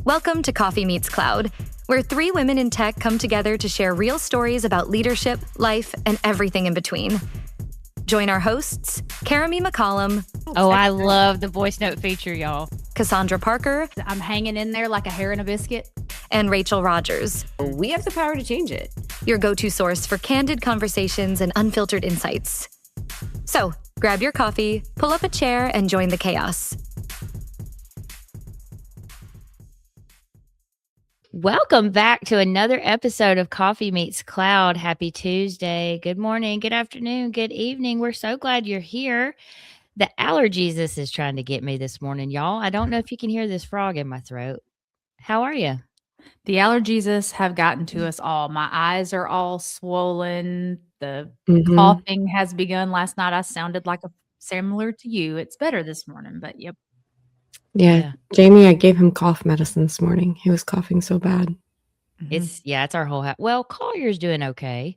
Welcome to Coffee Meets Cloud, where three women in tech come together to share real stories about leadership, life, and everything in between. Join our hosts, Karami McCollum. Oh, I love the voice note feature, y'all. Cassandra Parker. I'm hanging in there like a hair in a biscuit. And Rachel Rogers. We have the power to change it. Your go-to source for candid conversations and unfiltered insights. So, grab your coffee, pull up a chair, and join the chaos. Welcome back to another episode of Coffee Meets Cloud. Happy Tuesday. Good morning, good afternoon, good evening. We're so glad you're here. The allergies this is trying to get me this morning, y'all. I don't know if you can hear this frog in my throat. How are you? The allergies have gotten to us all. My eyes are all swollen. The coughing has begun. Last night I sounded like similar to you. It's better this morning, but yep. Yeah. Jamie, I gave him cough medicine this morning. He was coughing so bad. It's our whole house. Well, Collier's doing okay,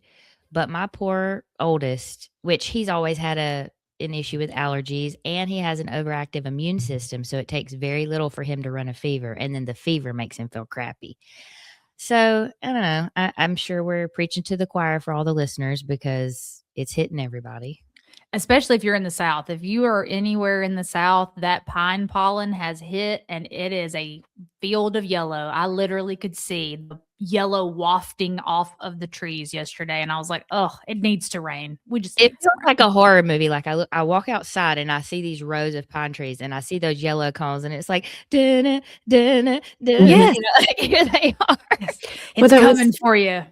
but my poor oldest, which he's always had an issue with allergies, and he has an overactive immune system, so it takes very little for him to run a fever, and then the fever makes him feel crappy. So I don't know. I'm sure we're preaching to the choir for all the listeners because it's hitting everybody. Especially if you're in the South. If you are anywhere in the South, that pine pollen has hit and it is a field of yellow. I literally could see the yellow wafting off of the trees yesterday. And I was like, oh, it needs to rain. It feels like a horror movie. Like I walk outside and I see these rows of pine trees and I see those yellow cones and it's like, dun, dun, dun, yes. Here they are. Yes. It's coming for you.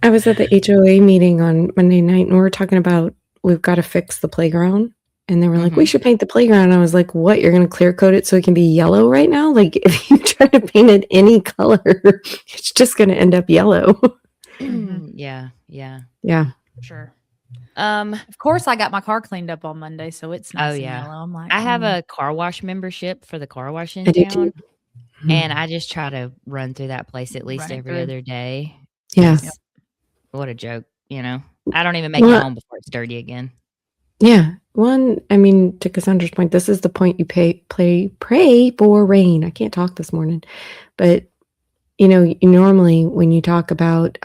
I was at the HOA meeting on Monday night and we were talking about we've got to fix the playground. And they were like, we should paint the playground. And I was like, what? You're going to clear coat it so it can be yellow right now? Like, if you try to paint it any color, it's just going to end up yellow. Yeah. Sure. Of course, I got my car cleaned up on Monday, so it's nice and yellow. I'm like, I have a car wash membership for the car wash in I do town. too. And I just try to run through that place at least every other day. Yes. Yep. What a joke, you know? I don't even make it home before it's dirty again. Yeah. To Cassandra's point, this is the point you pray for rain. I can't talk this morning. But, normally when you talk about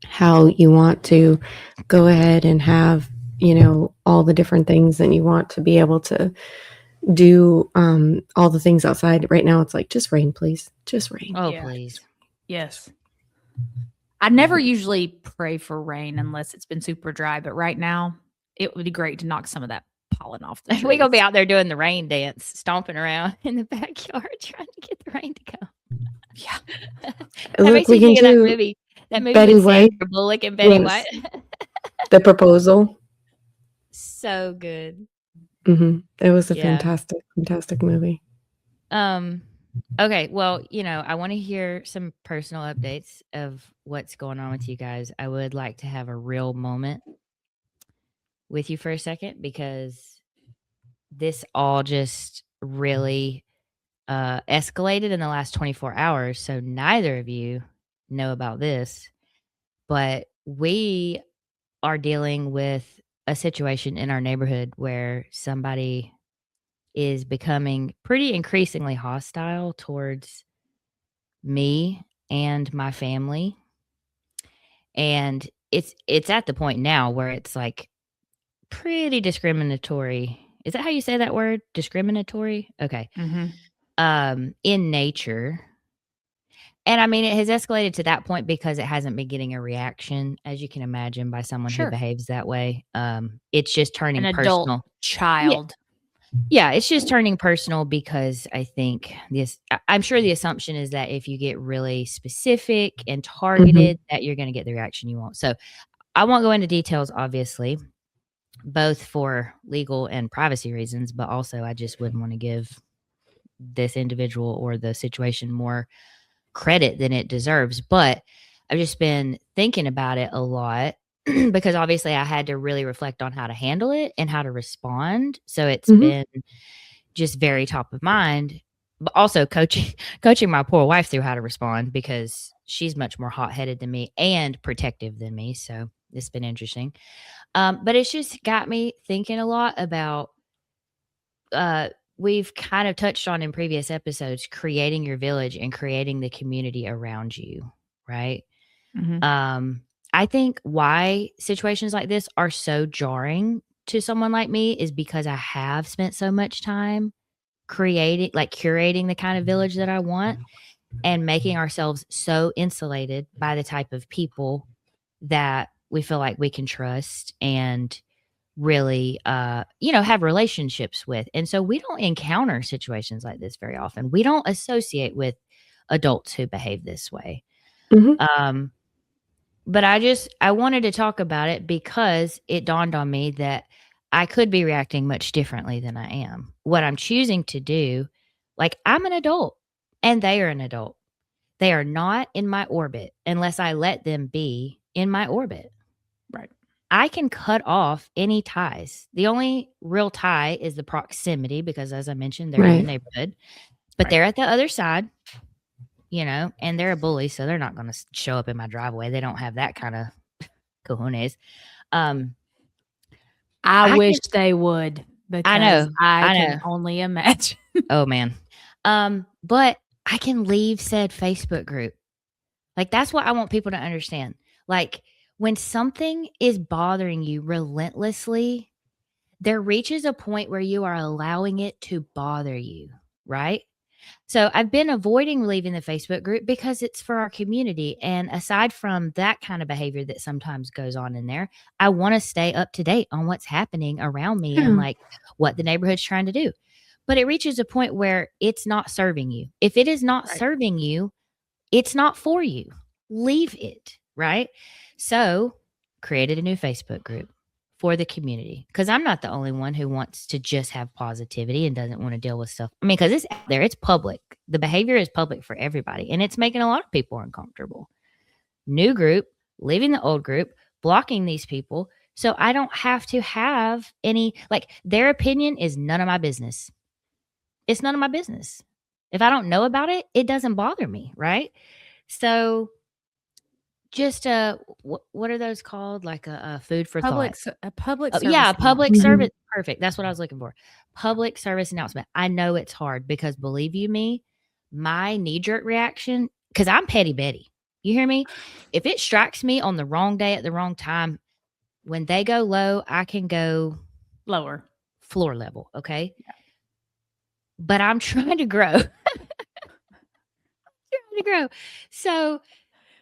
how you want to go ahead and have, all the different things and you want to be able to do all the things outside. Right now, it's like, just rain, please. Just rain. Oh, yeah. Please. Yes. I never usually pray for rain unless it's been super dry, but right now it would be great to knock some of that pollen off the trees. We're going to be out there doing the rain dance, stomping around in the backyard trying to get the rain to go. Yeah. That makes me think of that movie. That movie Betty with White. Sandra Bullock and Betty White. The Proposal. So good. It was a fantastic movie. Okay, well, I want to hear some personal updates of what's going on with you guys. I would like to have a real moment with you for a second because this all just really escalated in the last 24 hours. So neither of you know about this, but we are dealing with a situation in our neighborhood where somebody is becoming pretty increasingly hostile towards me and my family. And it's at the point now where it's like pretty discriminatory. Is that how you say that word? Discriminatory? Okay. In nature. And I mean, it has escalated to that point because it hasn't been getting a reaction, as you can imagine, by someone who behaves that way. It's just turning an personal. Adult child. Yeah, it's just turning personal because I think I'm sure the assumption is that if you get really specific and targeted, that you're going to get the reaction you want. So I won't go into details, obviously, both for legal and privacy reasons, but also I just wouldn't want to give this individual or the situation more credit than it deserves. But I've just been thinking about it a lot because obviously I had to really reflect on how to handle it and how to respond. So it's been just very top of mind, but also coaching my poor wife through how to respond because she's much more hot-headed than me and protective than me. So it's been interesting. But it's just got me thinking a lot about we've kind of touched on in previous episodes, creating your village and creating the community around you, right? I think why situations like this are so jarring to someone like me is because I have spent so much time curating the kind of village that I want and making ourselves so insulated by the type of people that we feel like we can trust and really have relationships with. And so we don't encounter situations like this very often. We don't associate with adults who behave this way. Mhm. But I wanted to talk about it because it dawned on me that I could be reacting much differently than I am. What I'm choosing to do, like, I'm an adult and they are an adult. They are not in my orbit unless I let them be in my orbit. Right. I can cut off any ties. The only real tie is the proximity because, as I mentioned, they're in the Right. neighborhood, but they're at the other side, and they're a bully, so they're not going to show up in my driveway. They don't have that kind of cojones. I wish they would, because I can know. only imagine. Oh, man. But I can leave said Facebook group. Like, that's what I want people to understand. Like, when something is bothering you relentlessly, there reaches a point where you are allowing it to bother you, right? So I've been avoiding leaving the Facebook group because it's for our community. And aside from that kind of behavior that sometimes goes on in there, I want to stay up to date on what's happening around me and like what the neighborhood's trying to do. But it reaches a point where it's not serving you. If it is not serving you, it's not for you. Leave it, right? So created a new Facebook group for the community because I'm not the only one who wants to just have positivity and doesn't want to deal with stuff. I mean, because it's out there, it's public. The behavior is public for everybody, and it's making a lot of people uncomfortable. New group, leaving the old group, blocking these people. So I don't have to have any, like, their opinion is none of my business. It's none of my business. If I don't know about it, it doesn't bother me, right? So just what are those called? Like a food for thought. A public Oh, service. yeah, public Mhm. service. Perfect. That's what I was looking for. Public service announcement. I know it's hard because believe you me, my knee-jerk reaction, because I'm petty Betty. You hear me? If it strikes me on the wrong day at the wrong time, when they go low, I can go lower. Floor level. Okay. Yeah. But I'm trying to grow. So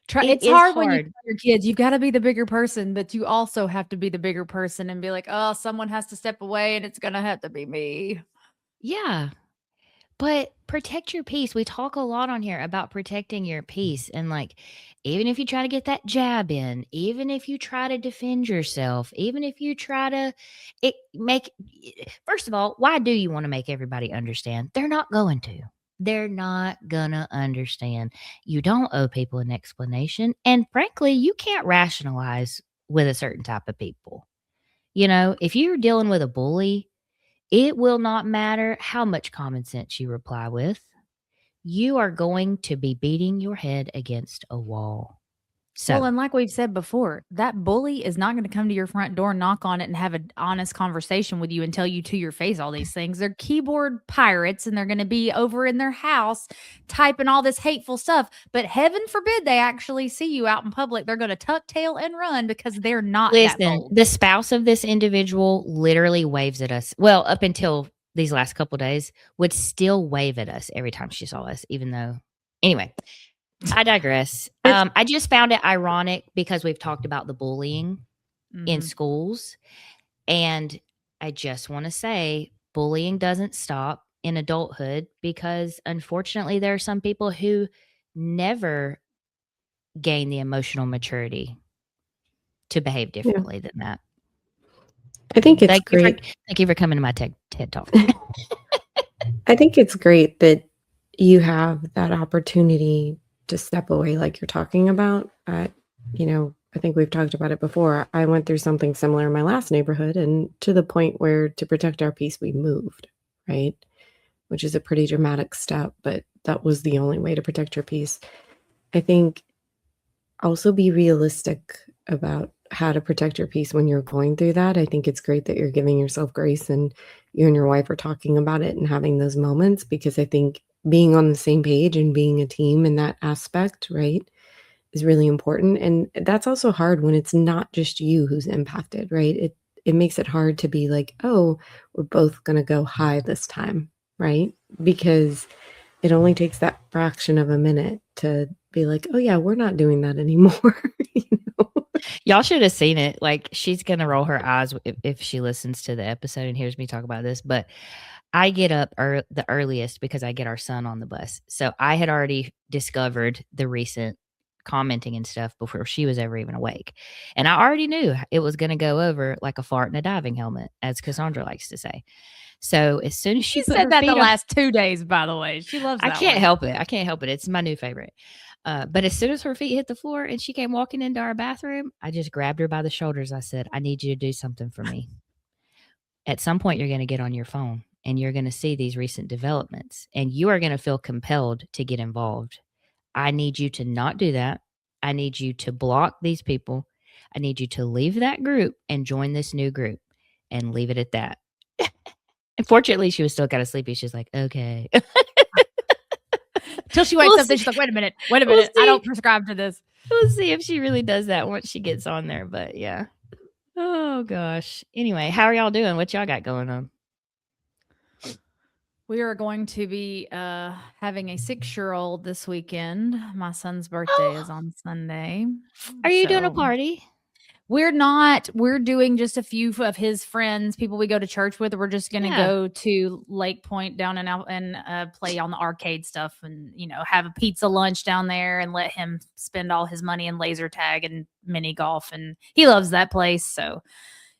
it's hard when you tell your kids, you've got to be the bigger person, but you also have to be the bigger person and be like, oh, someone has to step away and it's going to have to be me. Yeah. But protect your peace. We talk a lot on here about protecting your peace. And like, even if you try to get that jab in, even if you try to defend yourself, even if you try to first of all, why do you want to make everybody understand? They're not going to. They're not gonna understand. You don't owe people an explanation. And frankly, you can't rationalize with a certain type of people. If you're dealing with a bully, it will not matter how much common sense you reply with. You are going to be beating your head against a wall. So, well, and like we've said before, that bully is not going to come to your front door, knock on it, and have an honest conversation with you and tell you to your face all these things. They're keyboard pirates, and they're going to be over in their house typing all this hateful stuff. But heaven forbid they actually see you out in public. They're going to tuck tail and run because they're not that bold. The spouse of this individual literally waves at us. Well, up until these last couple days, would still wave at us every time she saw us, even though. Anyway, I digress. I just found it ironic because we've talked about the bullying in schools. And I just want to say bullying doesn't stop in adulthood because unfortunately there are some people who never gain the emotional maturity to behave differently than that. I think it's great. Thank you for coming to my TED Talk. I think it's great that you have that opportunity to step away like you're talking about. I think we've talked about it before. I went through something similar in my last neighborhood, and to the point where to protect our peace, we moved, right? Which is a pretty dramatic step, but that was the only way to protect your peace. I think also be realistic about how to protect your peace when you're going through that. I think it's great that you're giving yourself grace and you and your wife are talking about it and having those moments, because I think being on the same page and being a team in that aspect, right, is really important. And that's also hard when it's not just you who's impacted, right? It makes it hard to be like, oh, we're both going to go high this time, right? Because it only takes that fraction of a minute to be like, oh yeah, we're not doing that anymore. You know? Y'all should have seen it. Like, she's gonna roll her eyes if she listens to the episode and hears me talk about this. But I get up the earliest because I get our son on the bus. So I had already discovered the recent commenting and stuff before she was ever even awake, and I already knew it was going to go over like a fart in a diving helmet, as Cassandra likes to say. So as soon as she put said her that the feet on, last 2 days, by the way. She loves I that can't one. help it. I can't help it. It's my new favorite. But as soon as her feet hit the floor and she came walking into our bathroom, I just grabbed her by the shoulders. I said, I need you to do something for me. At some point, you're going to get on your phone and you're going to see these recent developments and you are going to feel compelled to get involved. I need you to not do that. I need you to block these people. I need you to leave that group and join this new group and leave it at that. Unfortunately, she was still kind of sleepy. She's like, okay. Till she wakes We'll up, then see. she's like, wait a minute. We'll I see. don't prescribe to this. We'll see if she really does that once she gets on there. But yeah. Oh gosh. Anyway, how are y'all doing? What y'all got going on? We are going to be having a 6-year-old this weekend. My son's birthday is on Sunday. Are you doing a So party? we're not. We're doing just a few of his friends, people we go to church with. We're just going to Yeah. go to Lake Point down and play on the arcade stuff, and have a pizza lunch down there, and let him spend all his money in laser tag and mini golf, and he loves that place, so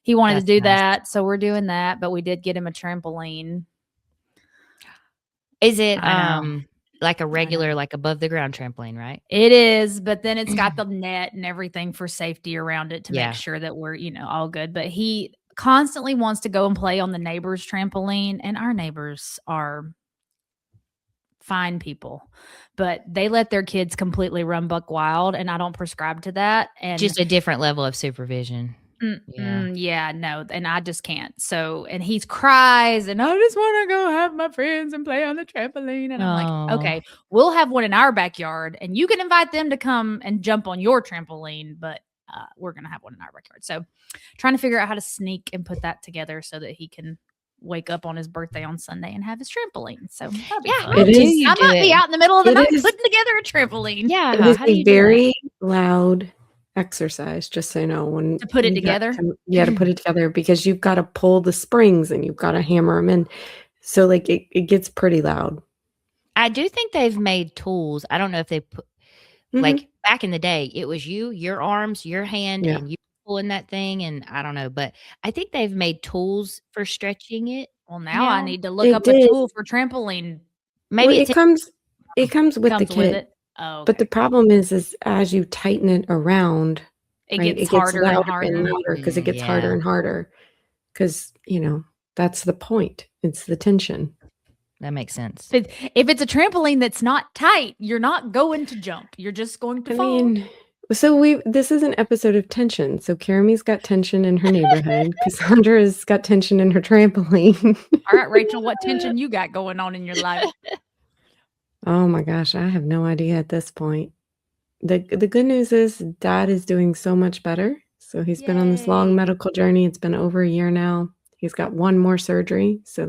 he wanted That's to do nice. that. So we're doing that, but we did get him a trampoline. Is it I know. like a regular, like above the ground trampoline, right? It is, but then it's got the net and everything for safety around it to Yeah. make sure that we're, all good. But he constantly wants to go and play on the neighbor's trampoline, and our neighbors are fine people, but they let their kids completely run buck wild, and I don't prescribe to that. And Just a different level of supervision. yeah, no, and I just can't. So, and he cries, and I just want to go have my friends and play on the trampoline. And I'm like, okay, we'll have one in our backyard, and you can invite them to come and jump on your trampoline, but we're gonna have one in our backyard. So, trying to figure out how to sneak and put that together so that he can wake up on his birthday on Sunday and have his trampoline. So that'd be fun. I might be out in the middle of the night putting together a trampoline. Yeah, it is a very loud exercise, just so you know, when to put it together. To put it together, because you've got to pull the springs and you've got to hammer them in. So like it gets pretty loud. I do think they've made tools. I don't know if they put like back in the day, it was your arms, your hand, and you pulling that thing, and I don't know, but I think they've made tools for stretching it. Well, now I need to look up a tool for trampoline. Maybe it comes with the kit. With it. Oh, okay. But the problem is as you tighten it around, it gets harder and harder because it gets harder and harder. Because that's the point. It's the tension. That makes sense. If it's a trampoline that's not tight, you're not going to jump. You're just going to fall. So this is an episode of tension. So Karamie's got tension in her neighborhood. Cassandra's got tension in her trampoline. All right, Rachel, what tension you got going on in your life? Oh my gosh, I have no idea at this point. The good news is Dad is doing so much better. So he's been on this long medical journey. It's been over a year now. He's got one more surgery. So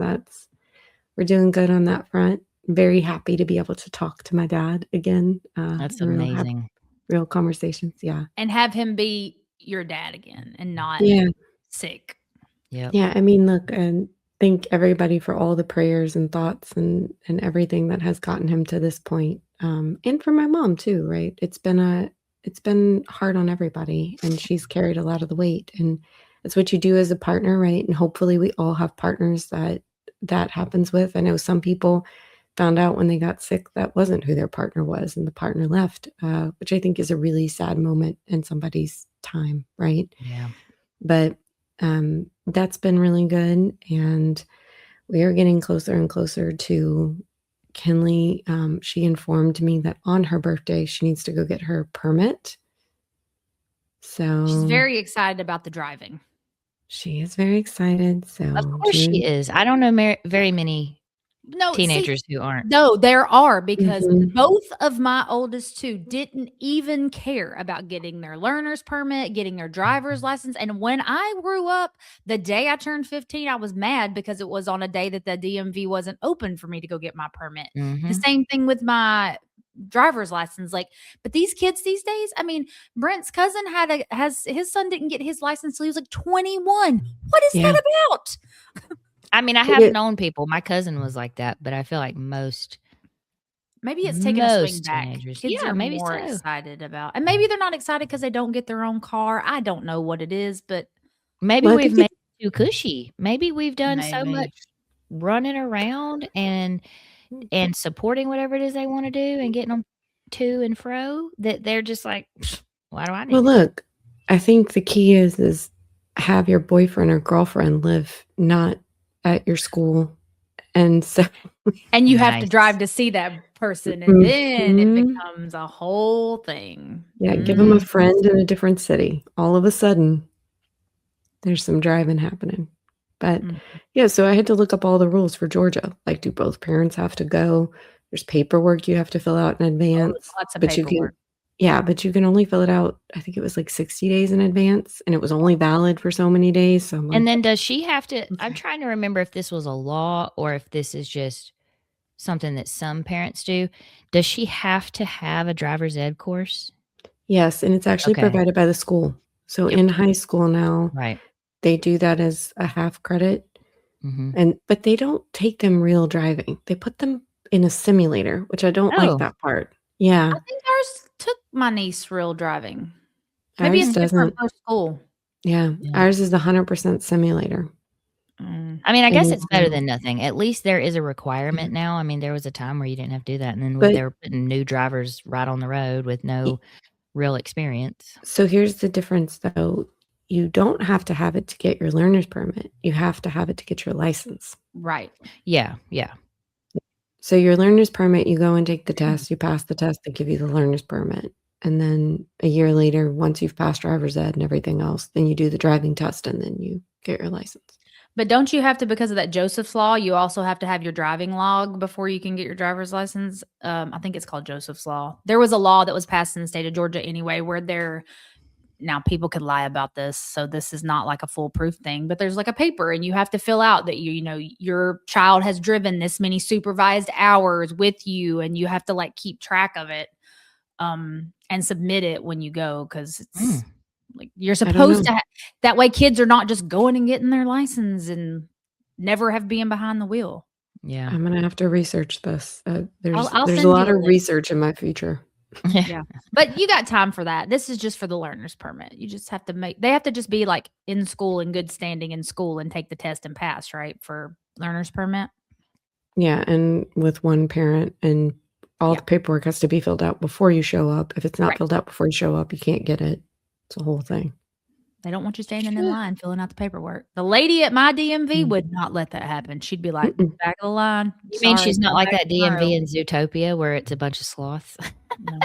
we're doing good on that front. Very happy to be able to talk to my dad again. That's amazing. Real conversations. Yeah. And have him be your dad again and not sick. Yeah. Yeah. I mean, look, and thank everybody for all the prayers and thoughts and everything that has gotten him to this point. And for my mom too, right? It's been hard on everybody, and she's carried a lot of the weight, and it's what you do as a partner, right? And hopefully we all have partners that happens with. I know some people found out when they got sick that wasn't who their partner was, and the partner left, which I think is a really sad moment in somebody's time, right? Yeah. But that's been really good, and we are getting closer and closer to Kinley. She informed me that on her birthday she needs to go get her permit So She's very excited about the driving. she is very excited. So Of course she is. I don't know very many No, teenagers who aren't. No, there are, because Mhm. both of my oldest two didn't even care about getting their learner's permit, getting their driver's license. And when I grew up, the day I turned 15, I was mad because it was on a day that the DMV wasn't open for me to go get my permit. The Mhm. same thing with my driver's license. Like, but these kids these days, I mean, Brent's cousin has his son didn't get his license till he was like 21. What is Yeah. that about? I mean, I But have it- known people. My cousin was like that, but I feel like most Maybe it's taking a swing most back. teenagers. Kids Yeah, are maybe more so. excited about, and maybe they're not excited because they don't get their own car. I don't know what it is, but Maybe Well, I we've think made it too cushy. Maybe we've done so maybe. much running around and supporting whatever it is they want to do and getting them to and fro that they're just like, "Pfft, why do I need Well, to do it?" look, I think the key is have your boyfriend or girlfriend live not at your school. And so And you have to Nice. drive to see that person, and then it Mhm. becomes a whole thing. Yeah, give them a Mm. friend in a different city. All of a sudden, there's some driving happening. But Mm. yeah, so I had to look up all the rules for Georgia. Like, do both parents have to go? There's paperwork you have to fill out in Oh, advance. lots of But you paperwork. but you can only fill it out, I think it was like 60 days in advance, and it was only valid for so many days. So I'm like, And then does she have to I'm okay. trying to remember if this was a law or if this is just something that some parents do. Does she have to have a driver's ed course? Yes, and it's actually Okay. provided by the school. So Yep. in high school now, Right. they do that as a half credit. Mhm. But they don't take them real driving. They put them in a simulator, which I don't like Oh. that part. Yeah, I think ours took my niece real driving. Maybe ours it's different doesn't. per school. Yeah, Yeah. ours is 100% simulator. Mm. I mean, I guess And it's better than nothing. At least there is a requirement now. I mean, there was a time where you didn't have to do that, and then But they were putting new drivers right on the road with no real experience. so here's the difference, though. You don't have to have it to get your learner's permit. You have to have it to get your license. Right. Yeah. So your learner's permit, you go and take the test, you pass the test, they give you the learner's permit. And then a year later, once you've passed driver's ed and everything else, then you do the driving test and then you get your license. But don't you have to, because of that Joseph's law, you also have to have your driving log before you can get your driver's license? I think it's called Joseph's law. There was a law that was passed in the state of Georgia anyway, where now people could lie about this, so this is not like a foolproof thing, but there's like a paper and you have to fill out that you know your child has driven this many supervised hours with you, and you have to like keep track of it and submit it when you go, because it's like you're I don't supposed know. to that way kids are not just going and getting their license and never have been behind the wheel. Yeah. I'm gonna have to research this. There's I'll a send you lot the of link. research in my future. Yeah. But you got time for that. This is just for the learner's permit. You just have to they have to just be like in school, in good standing in school, and take the test and pass, right? For learner's permit. Yeah, and with one parent, and all Yeah. the paperwork has to be filled out before you show up. If it's not Right. filled out before you show up, you can't get it. It's a whole thing. They don't want you standing in line filling out the paperwork. The lady at my DMV Mm. would not let that happen. She'd be like, Mm-mm. back of the line. You mean Sorry, she's not come like back that tomorrow." DMV in Zootopia where it's a bunch of sloths? No. Oh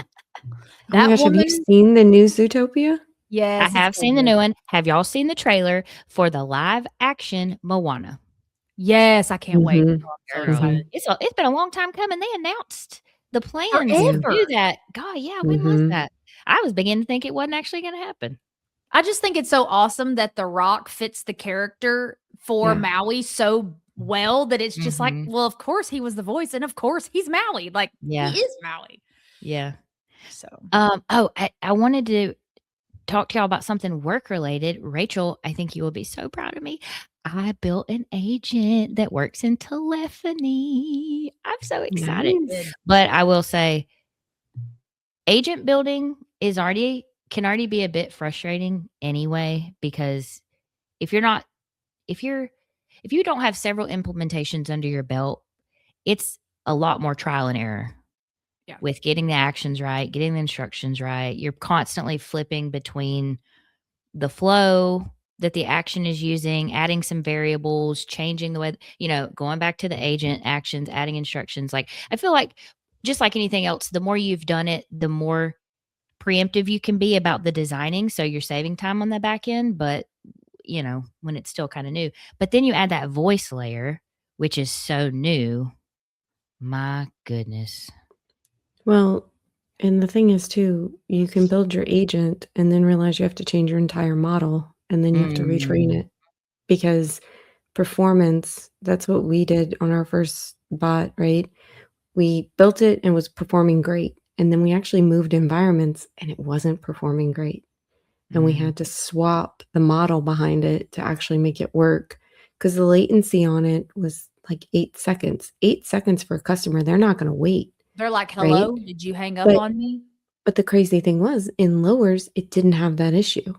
my That gosh, have woman, you seen the new Zootopia? yes, I it's have so seen the good. new one. Have y'all seen the trailer for the live action Moana? Yes, I can't wait. Mhm. Oh, I'm so Girl, excited. it's been a long time coming. They announced the plans to Forever. do that. God, yeah, when was Mhm. that? I was beginning to think it wasn't actually going to happen. I just think it's so awesome that The Rock fits the character for Yeah. Maui so well that it's just like, Mhm. well, of course he was the voice, and of course he's Maui. Like Yeah. he is Maui. Yeah. So I wanted to talk to y'all about something work related. Rachel, I think you will be so proud of me. I built an agent that works in telephony. I'm so excited. Nice. But I will say, agent building can already be a bit frustrating anyway, because if you don't have several implementations under your belt, it's a lot more trial and error. Yeah. With getting the actions right, getting the instructions right. You're constantly flipping between the flow that the action is using, adding some variables, changing the way, going back to the agent actions, adding instructions. Like, I feel like just like anything else, the more you've done it, the more preemptive you can be about the designing, so you're saving time on the back end, but, when it's still kinda new. But then you add that voice layer, which is so new. My goodness. Well, and the thing is too, you can build your agent and then realize you have to change your entire model, and then you have to retrain Mm. it because performance, that's what we did on our first bot, right? We built it and it was performing great, and then we actually moved environments and it wasn't performing great. And we Mm. had to swap the model behind it to actually make it work because the latency on it was like 8 seconds. 8 seconds for a customer, they're not gonna wait, They're like, right? "Hello, did you hang up But on me?" but the crazy thing was in lowers, it didn't have that issue.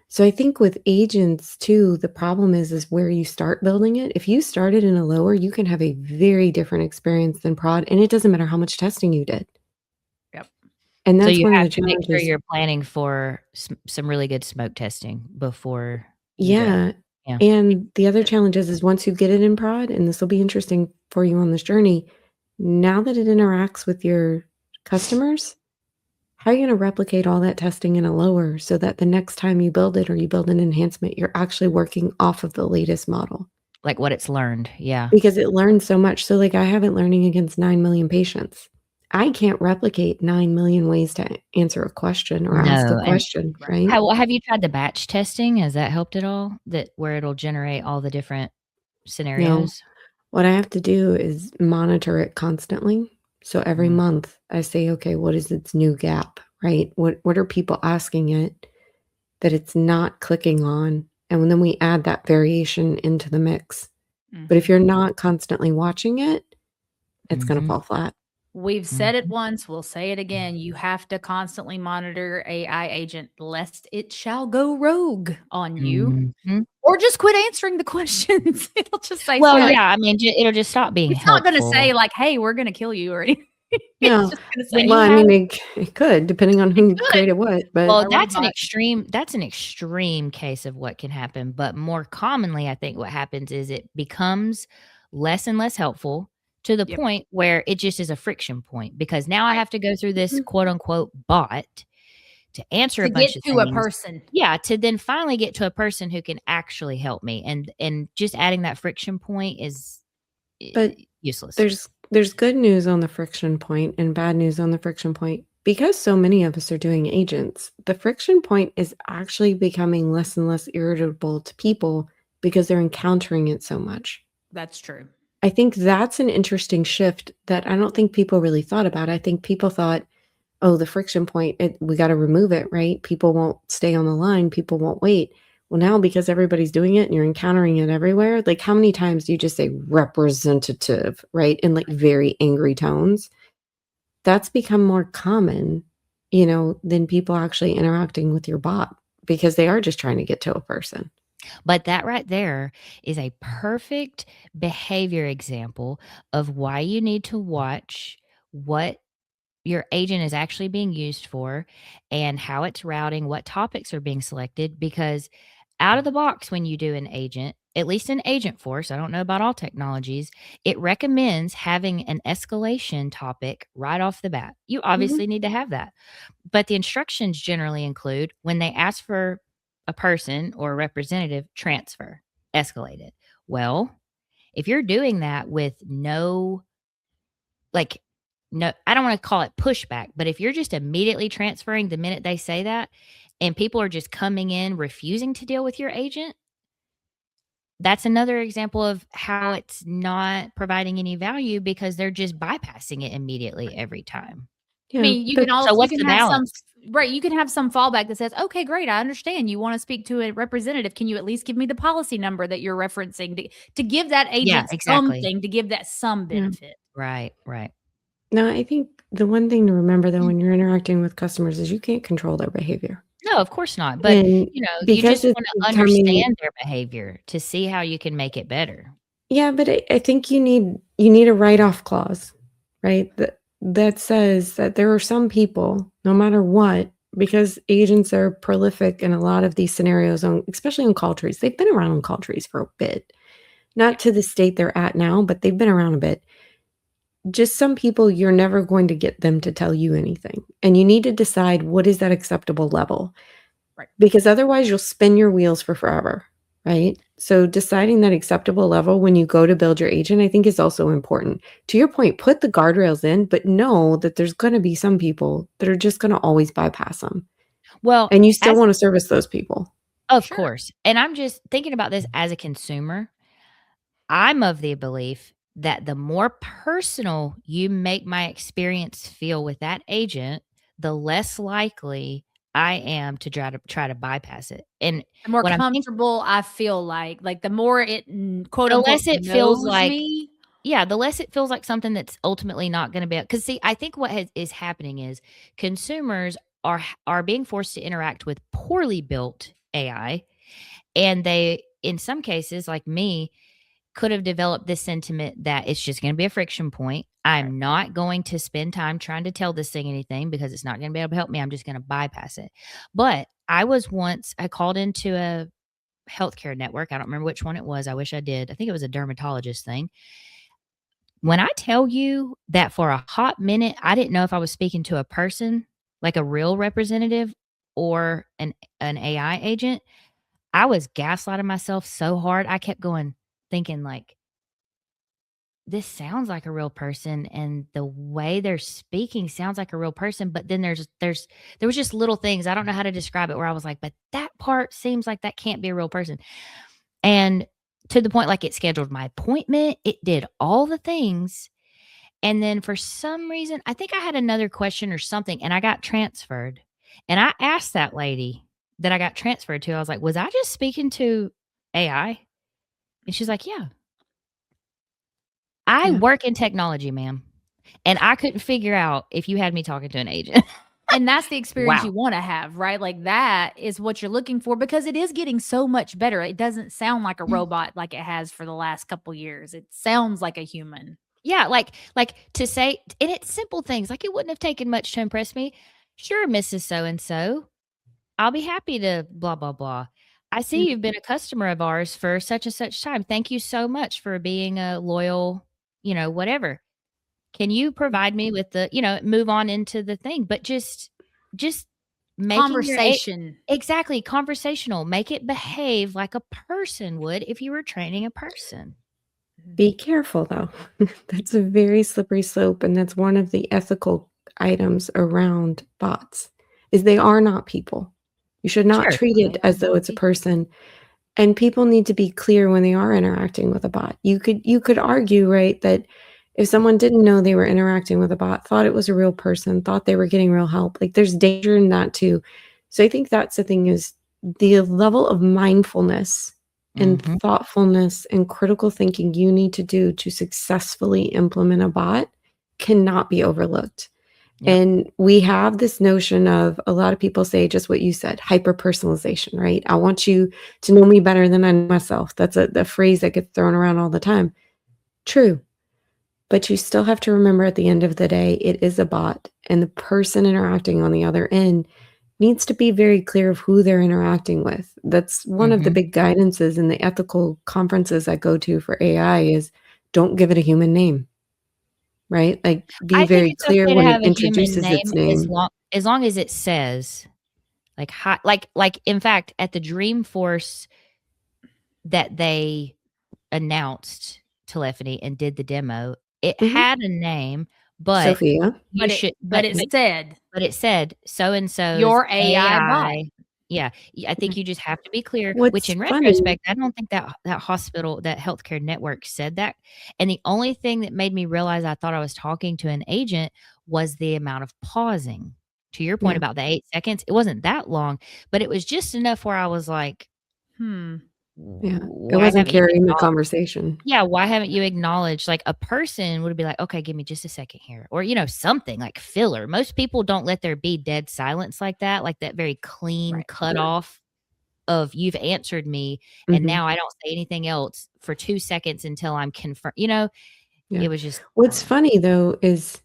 So I think with agents too, the problem is where you start building it. If you started in a lower, you can have a very different experience than prod, and it doesn't matter how much testing you did. Yep. And So that's you one of have the to make sure challenges. you're planning for some really good smoke testing before you go. Yeah. Yeah. And the other challenge is once you get it in prod, and this will be interesting for you on this journey, now that it interacts with your customers, how are you going to replicate all that testing in a lower so that the next time you build it or you build an enhancement, you're actually working off of the latest model? Like what it's learned, yeah. Because it learns so much. So, like, I have it learning against 9 million patients. I can't replicate 9 million ways to answer a question or ask a No, and question, Right. right? have you tried the batch testing? Has that helped at all? That where it'll generate all the different No. scenarios? What I have to do is monitor it constantly. So every Mm. month I say, okay, what is its new gap, right? What are people asking it that it's not clicking on? And then we add that variation into the mix. But if Mhm. you're not constantly watching it, it's going to Mhm. fall flat. We've said it Mhm. once, we'll say it again. You have to constantly monitor AI agent lest it shall go rogue on you Mhm. or just quit answering the questions. It'll just say Well, Yeah. something. yeah, I mean, it'll just stop being It's not gonna say helpful. like, "Hey, we're gonna kill you," or anything. It's Yeah. just gonna When say, you Well, I have mean, it could, depending on "It who could." created what, but Well, A that's robot. an extreme case of what can happen, but more commonly, I think what happens is it becomes less and less helpful to the Yep. point where it just is a friction point because now I Right. have to go through this Mhm. quote unquote bot to answer a To get bunch of to a things. person. Yeah, to then finally get to a person who can actually help me, and just adding that friction point is but useless. there's good news on the friction point and bad news on the friction point. Because so many of us are doing agents, the friction point is actually becoming less and less irritable to people because they're encountering it so much. That's true. I think that's an interesting shift that I don't think people really thought about. I think people thought, oh, the friction point, we got to remove it, right? People won't stay on the line, people won't wait. Well, now because everybody's doing it and you're encountering it everywhere, like how many times do you just say representative, right? In like very angry tones? That's become more common, than people actually interacting with your bot because they are just trying to get to a person. But that right there is a perfect behavior example of why you need to watch what your agent is actually being used for and how it's routing, what topics are being selected. Because out of the box, when you do an agent, at least in Agent Force, I don't know about all technologies, it recommends having an escalation topic right off the bat. You Mhm. obviously need to have that. But the instructions generally include when they ask for a person or a representative, transfer, escalate it. Well, if you're doing that with like, no, I don't want to call it pushback, but if you're just immediately transferring the minute they say that and people are just coming in refusing to deal with your agent, that's another example of how it's not providing any value because they're just bypassing it immediately every time. I Yeah, mean, but So you what's can the have some balance? right, you can have some fallback that says, "Okay, great, I understand you wanna speak to a representative. Can you at least give me the policy number that you're referencing?" To give that Yeah, agent exactly. something, to give that some yeah. benefit. Right, right. No, I think the one thing to remember though when you're interacting with customers is you can't control their behavior. No, of course not. But, And you because just it's wanna becoming understand their behavior to see how you can make it better. yeah, but I think you need a write-off clause, right? That says that there are some people, no matter what, because agents are prolific in a lot of these scenarios on especially on call trees. They've been around on call trees for a bit. Not Yeah. to the state they're at now, but they've been around a bit. just some people, you're never going to get them to tell you anything. And you need to decide what is that acceptable level. Right. Because otherwise you'll spin your wheels for forever, right? So deciding that acceptable level when you go to build your agent, I think is also important. To your point, put the guardrails in, but know that there's going to be some people that are just going to always bypass them. Well, And you still want to service those people. Of course. And I'm just thinking about this as a consumer. I'm of the belief that the more personal you make my experience feel with that agent, the less likely I am to try to bypass it. And The more what I'm thinking, comfortable I feel like the more it quote the unquote less it feels knows like, me. yeah, the less it feels like something that's ultimately not going to be. Because see, I think what is happening is consumers are being forced to interact with poorly built AI, and they, in some cases, like me, could have developed this sentiment that it's just going to be a friction point. I'm not going to spend time trying to tell this thing anything because it's not going to be able to help me. I'm just going to bypass it. But I called into a healthcare network. I don't remember which one it was. I wish I did. I think it was a dermatologist thing. When I tell you that for a hot minute, I didn't know if I was speaking to a person, like a real representative, or an AI agent. I was gaslighting myself so hard. I kept going, thinking like, this sounds like a real person, and the way they're speaking sounds like a real person. But then there was just little things. I don't know how to describe it, where I was like, but that part seems like that can't be a real person. And to the point, like, it scheduled my appointment. It did all the things. And then for some reason, I think I had another question or something, and I got transferred. And I asked that lady that I got transferred to, I was like, was I just speaking to AI? And she's like, yeah. I work in technology, ma'am. And I couldn't figure out if you had me talking to an agent. And that's the experience Wow. you want to have, right? Like that is what you're looking for, because it is getting so much better. It doesn't sound like a robot like it has for the last couple years. It sounds like a human. Yeah, like to say, and it's simple things, like it wouldn't have taken much to impress me. Sure, Mrs. So and so, I'll be happy to blah blah blah. I see you've been a customer of ours for such and such time. Thank you so much for being a loyal, whatever. Can you provide me with the, move on into the thing, but just making Conversation. exactly conversational. Make it behave like a person would if you were training a person. Be careful, though. That's a very slippery slope, and that's one of the ethical items around bots, is they are not people. You should not treat it as though it's a person, and people need to be clear when they are interacting with a bot. You could argue, right, that if someone didn't know they were interacting with a bot, thought it was a real person, thought they were getting real help, like there's danger in that too. So I think that's the thing, is the level of mindfulness and thoughtfulness and critical thinking you need to do to successfully implement a bot cannot be overlooked. Yep. And we have this notion of, a lot of people say just what you said, hyper personalization, right? I want you to know me better than I know myself. That's a phrase that gets thrown around all the time. True. But you still have to remember, at the end of the day, it is a bot, and the person interacting on the other end needs to be very clear of who they're interacting with. That's one of the big guidances in the ethical conferences I go to for AI, is don't give it a human name, right? Like, be very clear when it introduces its name. As long as it says, like in fact, at the Dreamforce that they announced telephony and did the demo, it had a name, but Sophia. But it said so and so your AI bot. Yeah, I think you just have to be clear. What's which, in funny- retrospect, I don't think that hospital, that healthcare network, said that. And the only thing that made me realize I thought I was talking to an agent was the amount of pausing. To your point about the 8 seconds, it wasn't that long, but it was just enough where I was like, Yeah, it wasn't carrying the conversation. Yeah, why haven't you acknowledged? Like, a person would be like, okay, give me just a second here. Or, something like filler. Most people don't let there be dead silence like that very clean cut off of, you've answered me, and now I don't say anything else for 2 seconds until I'm confirmed. It was just. What's funny, though, is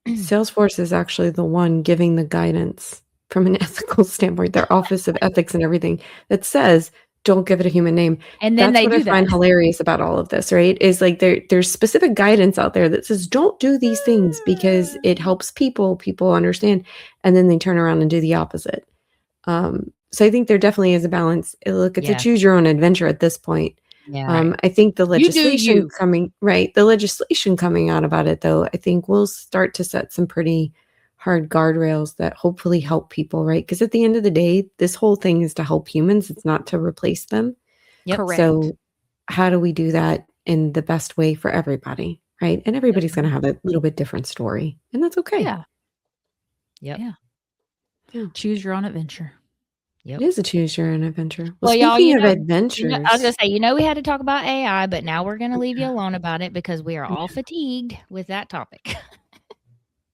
Salesforce is actually the one giving the guidance from an ethical standpoint, their Office of Ethics and everything, that says, don't give it a human name. And then That's they what I do find that. hilarious about all of this, right? Is like there's specific guidance out there that says don't do these things because it helps people understand, and then they turn around and do the opposite. So I think there definitely is a balance. Look, it's a Yeah. choose your own adventure at this point. Yeah. Right. I think the You do legislation you. the legislation coming out about it, though, I think will start to set some pretty hard guardrails that hopefully help people, right? Because at the end of the day, this whole thing is to help humans. It's not to replace them. Yep. Correct. So how do we do that in the best way for everybody, right? And everybody's going to have a little bit different story, and that's okay. Yeah. Yep. Yeah. Choose your own adventure. Yep. It is a choose your own adventure. Well, y'all, speaking you of know, adventures, I was gonna say, we had to talk about AI, but now we're gonna leave you alone about it because we are all fatigued with that topic.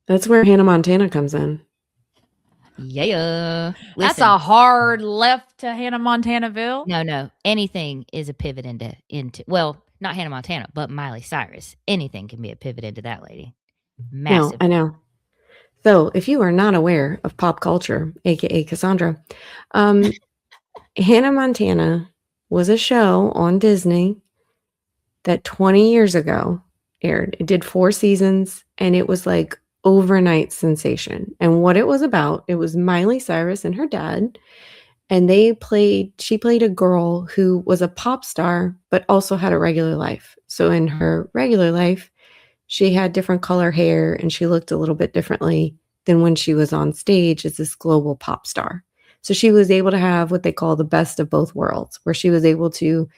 that's where Hannah Montana comes in. Yeah. That's Listen, a hard left to Hannah Montanaville. no. Anything is a pivot into well, not Hannah Montana, but Miley Cyrus. Anything can be a pivot into that lady. No, Massive. I know. So if you are not aware of pop culture, aka Cassandra, Hannah Montana was a show on Disney that 20 years ago aired. It did 4 seasons, and it was like overnight sensation. And what it was about, it was Miley Cyrus and her dad, and she played a girl who was a pop star, but also had a regular life. So in her regular life, she had different color hair and she looked a little bit differently than when she was on stage as this global pop star. So she was able to have what they call the best of both worlds, where she was able to,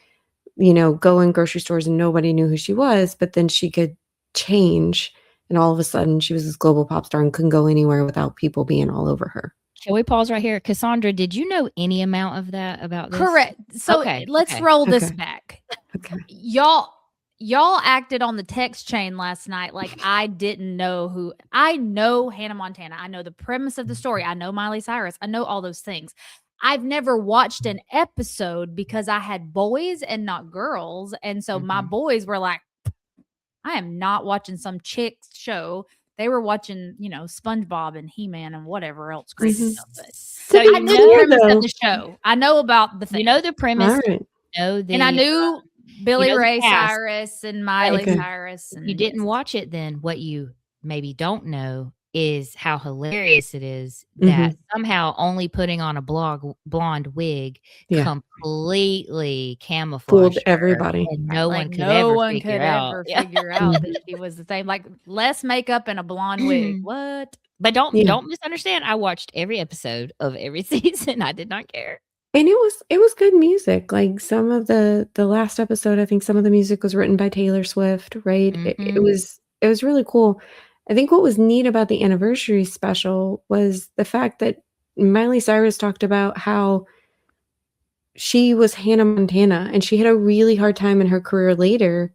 go in grocery stores and nobody knew who she was, but then she could change. And all of a sudden she was this global pop star and couldn't go anywhere without people being all over her. Can we pause right here? Cassandra, did you know any amount of that about this? Correct. So let's roll this back. Okay. Y'all acted on the text chain last night like I didn't know who. I know Hannah Montana. I know the premise of the story. I know Miley Cyrus. I know all those things. I've never watched an episode because I had boys and not girls. And so my boys were like, I am not watching some chick's show. They were watching, SpongeBob and He-Man and whatever else crazy stuff. But So I knew the premise of the show. I know about the thing. You know the premise. Right. And I knew Billy Ray cast. Cyrus and Miley Cyrus. And you didn't watch it then. What you maybe don't know is how hilarious it is that somehow only putting on a blonde wig completely camouflaged fooled everybody. And no one could ever figure out that she was the same. Like less makeup and a blonde wig. What? But don't misunderstand. I watched every episode of every season. I did not care. And it was good music. Like some of the last episode, I think some of the music was written by Taylor Swift, right? It was really cool. I think what was neat about the anniversary special was the fact that Miley Cyrus talked about how she was Hannah Montana and she had a really hard time in her career later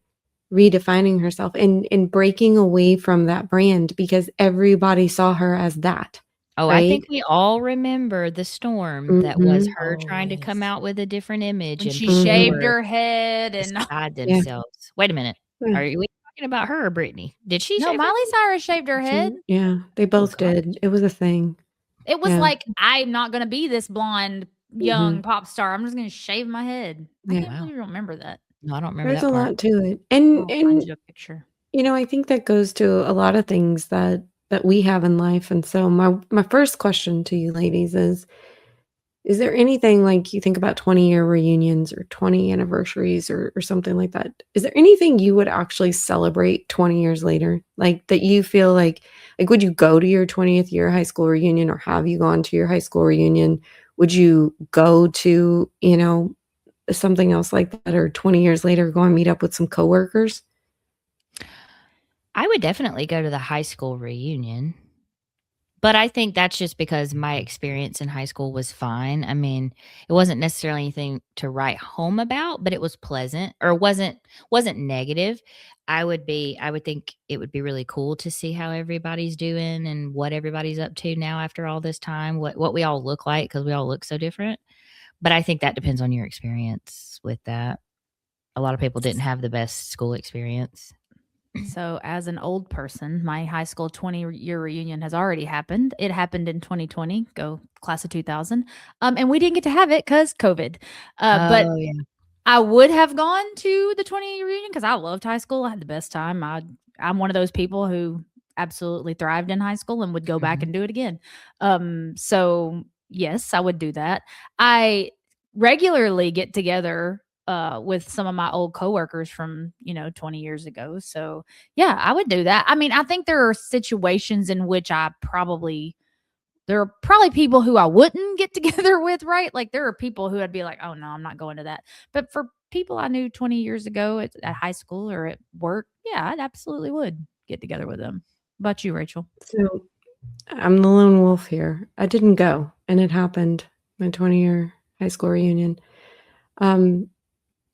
redefining herself and breaking away from that brand because everybody saw her as that. Oh, right? I think we all remember the storm that was her trying to come out with a different image. When and she shaved her head and beside themselves. Wait a minute. Are we talking about her or Brittany? Did she? No, Miley Cyrus shaved her head. Yeah, they both did. It was a thing. It was like, I'm not going to be this blonde young pop star. I'm just going to shave my head. I can't believe you don't remember that. No, I don't remember There's that a part. lot to it. And a picture. I think that goes to a lot of things that we have in life. And so my first question to you ladies is there anything like you think about 20-year reunions or 20 anniversaries or something like that? Is there anything you would actually celebrate 20 years later? Like that you feel like would you go to your 20th year high school reunion or have you gone to your high school reunion? Would you go to, something else like that or 20 years later go and meet up with some coworkers? I would definitely go to the high school reunion. But I think that's just because my experience in high school was fine. I mean, it wasn't necessarily anything to write home about, but it was pleasant or wasn't negative. I would think it would be really cool to see how everybody's doing and what everybody's up to now after all this time, what we all look like because we all look so different. But I think that depends on your experience with that. A lot of people didn't have the best school experience. So, as an old person, my high school 20-year reunion has already happened. It happened in 2020, go class of 2000. And we didn't get to have it because COVID. But Oh, yeah. I would have gone to the 20-year reunion because I loved high school. I had the best time. I'm one of those people who absolutely thrived in high school and would go back and do it again. So yes, I would do that. I regularly get together with some of my old coworkers from 20 years ago. So yeah, I would do that. I mean, I think there are situations in which there are probably people who I wouldn't get together with, right? Like there are people who I'd be like, oh no, I'm not going to that. But for people I knew 20 years ago at high school or at work, yeah, I absolutely would get together with them. How about you, Rachel? So I'm the lone wolf here. I didn't go, and it happened, my 20-year high school reunion.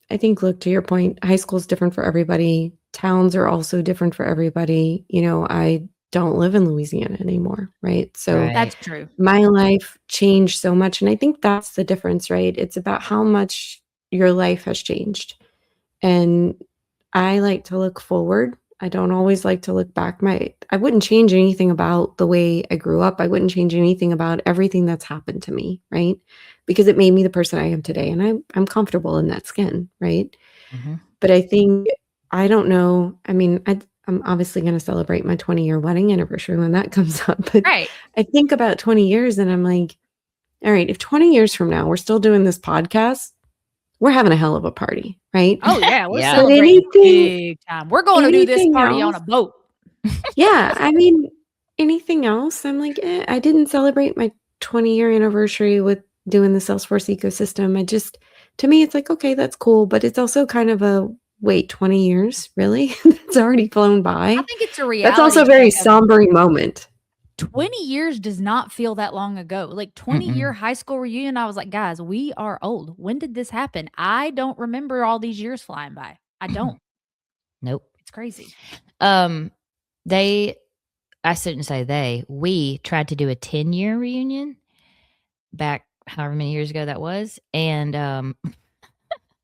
I think, look, to your point, high school is different for everybody. Towns are also different for everybody. I don't live in Louisiana anymore, right? So Right. That's true. my life changed so much, and I think that's the difference, right? It's about how much your life has changed. And I like to look forward. I don't always like to look back. I wouldn't change anything about the way I grew up. I wouldn't change anything about everything that's happened to me, right? Because it made me the person I am today, and I'm comfortable in that skin, right? Mhm. But I think I don't know. I mean, I'm obviously going to celebrate my 20-year wedding anniversary when that comes up. But Right. I think about 20 years, and I'm like, all right, if 20 years from now we're still doing this podcast, we're having a hell of a party, right? Oh yeah, we're Yeah. But celebrating anything big time. We're going to do this anything party on else? a boat. Yeah, I mean, anything else, I'm like, I didn't celebrate my 20-year anniversary with doing the Salesforce ecosystem. To me, it's like, okay, that's cool, but it's also kind of a, wait, 20 years? Really? It's already flown by. I think it's a That's also reality a very check of sombering moment. 20 years does not feel that long ago. Like 20-year Mm-mm. high school reunion, I was like, guys, we are old. When did this happen? I don't remember all these years flying by. I don't. Nope. It's crazy. I shouldn't say they. We tried to do a 10-year reunion back however many years ago that was. And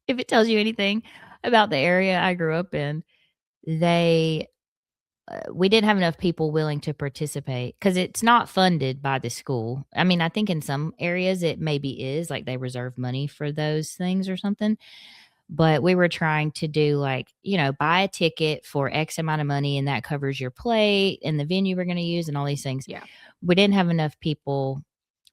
if it tells you anything about the area I grew up in, we didn't have enough people willing to participate because it's not funded by the school. I mean, I think in some areas it maybe is, like they reserve money for those things or something. But we were trying to do buy a ticket for X amount of money and that covers your plate and the venue we're going to use and all these things. Yeah. We didn't have enough people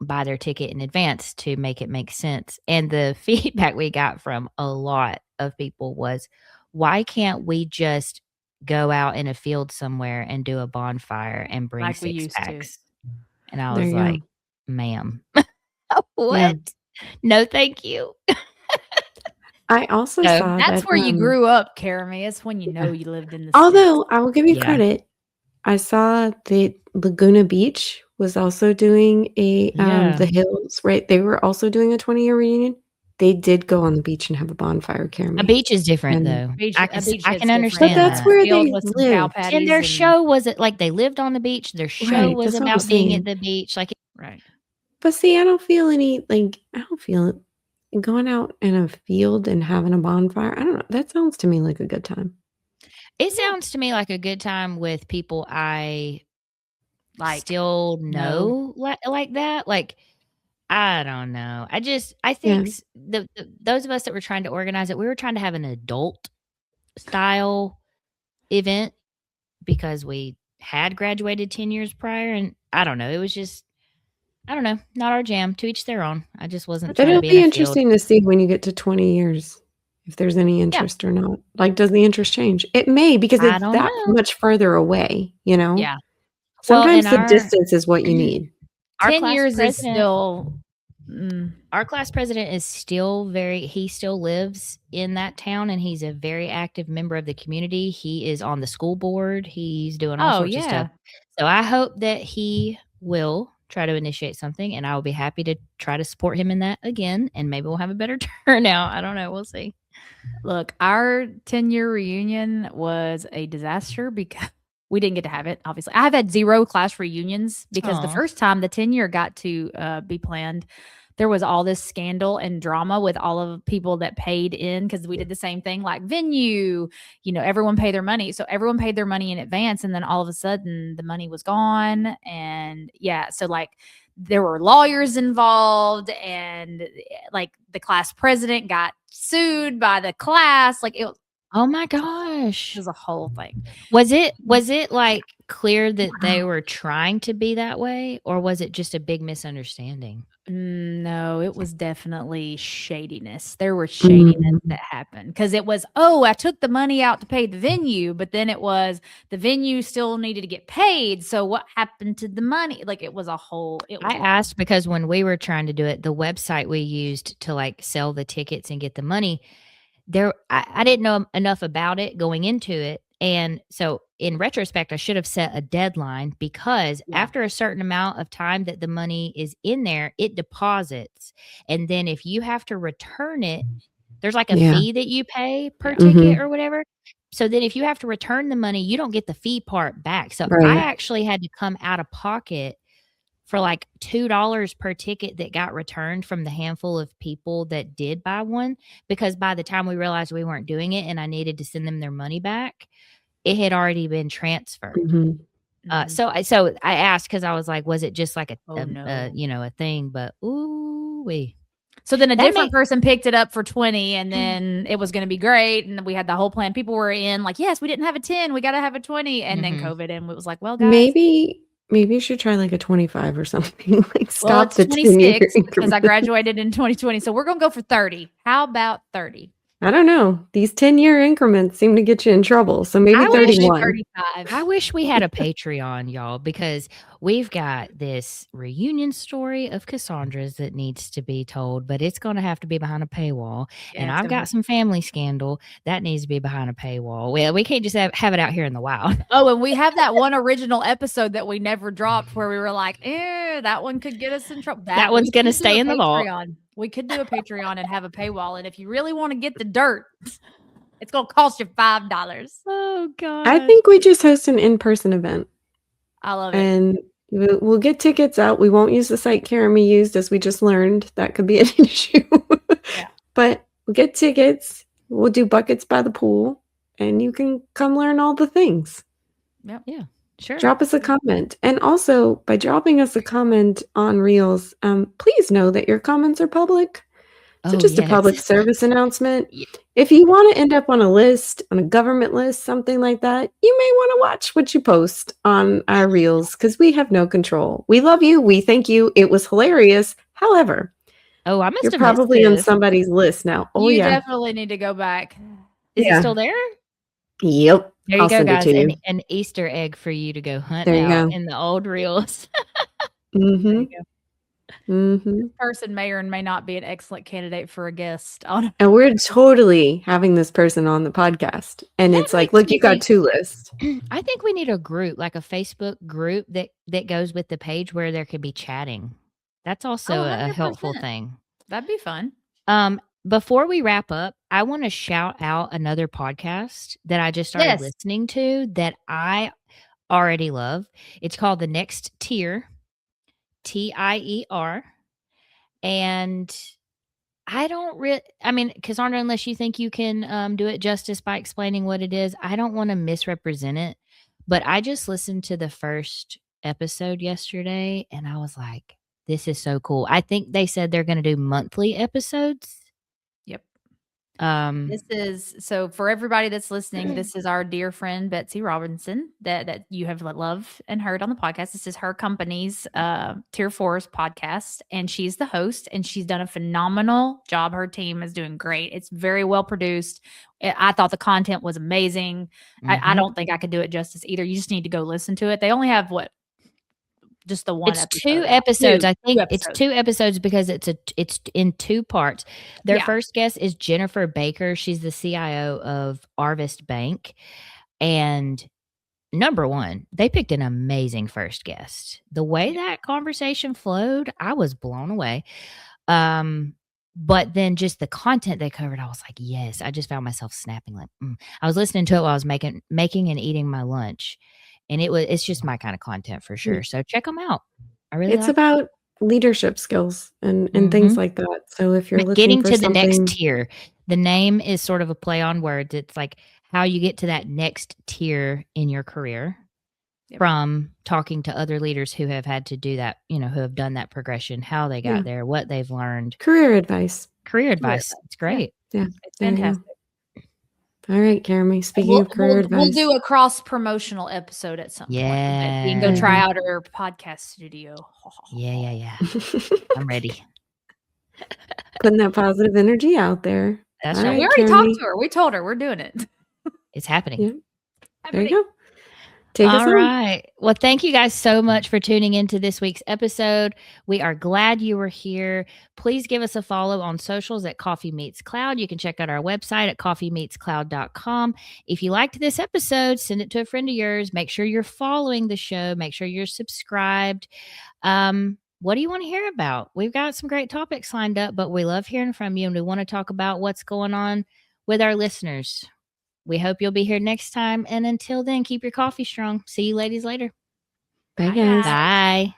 buy their ticket in advance to make it make sense. And the feedback we got from a lot of people was, why can't we just go out in a field somewhere and do a bonfire and bring Like we 6 used to. packs? And I There was you like, go. ma'am, Yeah. what? No, thank you. I also So, saw That's that, where you grew up, Caramy. It's when you know you lived in the although I will give you Yeah. credit, I saw that Laguna Beach was also doing Yeah. the Hills, right? They were also doing a 20-year reunion. They did go on the beach and have a bonfire, A Jeremy. beach is different, And though. beach. I A can beach I hits can different. understand But that's that. where Field they with some cow lived. patties And their and- show wasn't like they lived on the beach. Their show Right, was that's what I'm about being at saying. the beach. Like, Right. But see, I don't feel it going out in a field and having a bonfire. I don't know. That sounds to me like a good time. it sounds to me like a good time with people I Like still no. know like that. Like, I don't know. I Yeah. think those of us that were trying to organize it, we were trying to have an adult style event because we had graduated 10 years prior, and I don't know. It was just, I don't know, not our jam. To each their own. I just wasn't trying to It'll be in be a field. interesting to see when you get to 20 years if there's any interest or not. Like, does the interest change? It may, because I it's don't that know. much further away, you know? Yeah. Well, Sometimes and the distance is what you need. our 10 class years is president, still our class president is still he still lives in that town, and he's a very active member of the community. He is on the school board. He's doing all sorts of stuff. So I hope that he will try to initiate something, and I will be happy to try to support him in that again, and maybe we'll have a better turnout. I don't know. We'll see. Look, our 10-year reunion was a disaster because we didn't get to have it, obviously. I've had 0 class reunions because the Aw. first time the 10-year got to be planned, there was all this scandal and drama with all of the people that paid in, because we did the same thing, like venue, everyone paid their money. So everyone paid their money in advance, and then all of a sudden the money was gone. And so like there were lawyers involved, and like the class president got sued by the class. Like it Oh my gosh. was a whole thing. Was it like clear that they were trying to be that way, or was it just a big misunderstanding? No, it was definitely shadiness. There was shadiness that happened, because it was, I took the money out to pay the venue, but then it was the venue still needed to get paid. So what happened to the money? Like it was a whole. I asked because when we were trying to do it, the website we used to like sell the tickets and get the money, I didn't know enough about it going into it. And so in retrospect, I should have set a deadline, because after a certain amount of time that the money is in there, it deposits. And then if you have to return it, there's like a fee that you pay per ticket or whatever. So then if you have to return the money, you don't get the fee part back. So I actually had to come out of pocket for like $2 per ticket that got returned from the handful of people that did buy one, because by the time we realized we weren't doing it and I needed to send them their money back, it had already been transferred. So I asked, because I was like, was it just like a thing? But So then a different person picked it up for 20, and then it was going to be great, and we had the whole plan. People were in like, yes, we didn't have a 10, we got to have a 20, and then COVID, and it was like, well, guys, maybe you should try like a 25 or something. Like stop it's the 26 because I graduated in 2020. So we're going to go for 30. How about 30? I don't know. These 10-year increments seem to get you in trouble. So maybe 31. 35. I wish we had a Patreon, y'all, because we've got this reunion story of Cassandra's that needs to be told, but it's going to have to be behind a paywall. And I've got some family scandal that needs to be behind a paywall. Well, we can't just have it out here in the wild. Oh, and we have that one original episode that we never dropped where we were like, that one could get us in trouble. That one's going to stay in the vault. We could do a Patreon and have a paywall. And if you really want to get the dirt, it's going to cost you $5. Oh, God. I think we just host an in-person event. I love it. And we'll get tickets out. We won't use the site Karami used, as we just learned. That could be an issue. But we'll get tickets. We'll do buckets by the pool. And you can come learn all the things. Yep. Yeah. Sure. Drop us a comment. And also, by dropping us a comment on Reels, please know that your comments are public. So just a public service announcement. If you want to end up on a list, on a government list, something like that, you may want to watch what you post on our Reels, because we have no control. We love you. We thank you. It was hilarious. However, I must you're have probably on somebody's list now. Oh, you definitely need to go back. Is it still there? Yep. There you go, guys. An Easter egg for you to go hunt out in the old Reels. This person may or may not be an excellent candidate for a guest. And we're totally having this person on the podcast. And it's like, look, you got 2 lists. I think we need a group, like a Facebook group that goes with the page where there could be chatting. That's also a helpful thing. That'd be fun. Before we wrap up, I want to shout out another podcast that I just started listening to that I already love. It's called The Next Tier, TIER. And I mean, Cassandra, unless you think you can do it justice by explaining what it is, I don't want to misrepresent it. But I just listened to the first episode yesterday and I was like, this is so cool. I think they said they're going to do monthly episodes. Yep. This is so for everybody that's listening. This is our dear friend Betsy Robinson that you have loved and heard on the podcast. This is her company's Tier 4's podcast, and she's the host. And she's done a phenomenal job. Her team is doing great. It's very well produced. I thought the content was amazing. I don't think I could do it justice either. You just need to go listen to it. They only have just the one. It's episode. 2 episodes. I think it's 2 episodes because it's in 2 parts. Their first guest is Jennifer Baker. She's the CIO of Arvest Bank. And number one, they picked an amazing first guest. The way that conversation flowed, I was blown away. But then just the content they covered, I was like, yes, I just found myself snapping like, I was listening to it while I was making and eating my lunch. And it's just my kind of content for sure. So check them out. I really It's about leadership skills and Mhm. things like that. So if you're But looking getting for to the next something, tier. The name is sort of a play on words. It's like how you get to that next tier in your career Yep. from talking to other leaders who have had to do that, who have done that progression, how they got Yeah. there, what they've learned. career advice. Career advice. It's great. Yeah. It's There you go. fantastic. All right, Jeremy. Speaking of career We'll advice, do a cross promotional episode at some point. That you can go Yeah. try out our podcast studio. Yeah. I'm ready. putting that positive energy out there. That's All right. We right, already Jeremy. talked to her. We told her we're doing it. It's happening. Yeah. There you go. Take us All home. right. Well, thank you guys so much for tuning into this week's episode. We are glad you were here. Please give us a follow on socials at Coffee Meets Cloud. You can check out our website at coffeemeetscloud.com. If you liked this episode, send it to a friend of yours. Make sure you're following the show. Make sure you're subscribed. What do you want to hear about? We've got some great topics lined up, but we love hearing from you and we want to talk about what's going on with our listeners. We hope you'll be here next time. And until then, keep your coffee strong. See you ladies later. Bye, Bye, guys. guys. Bye.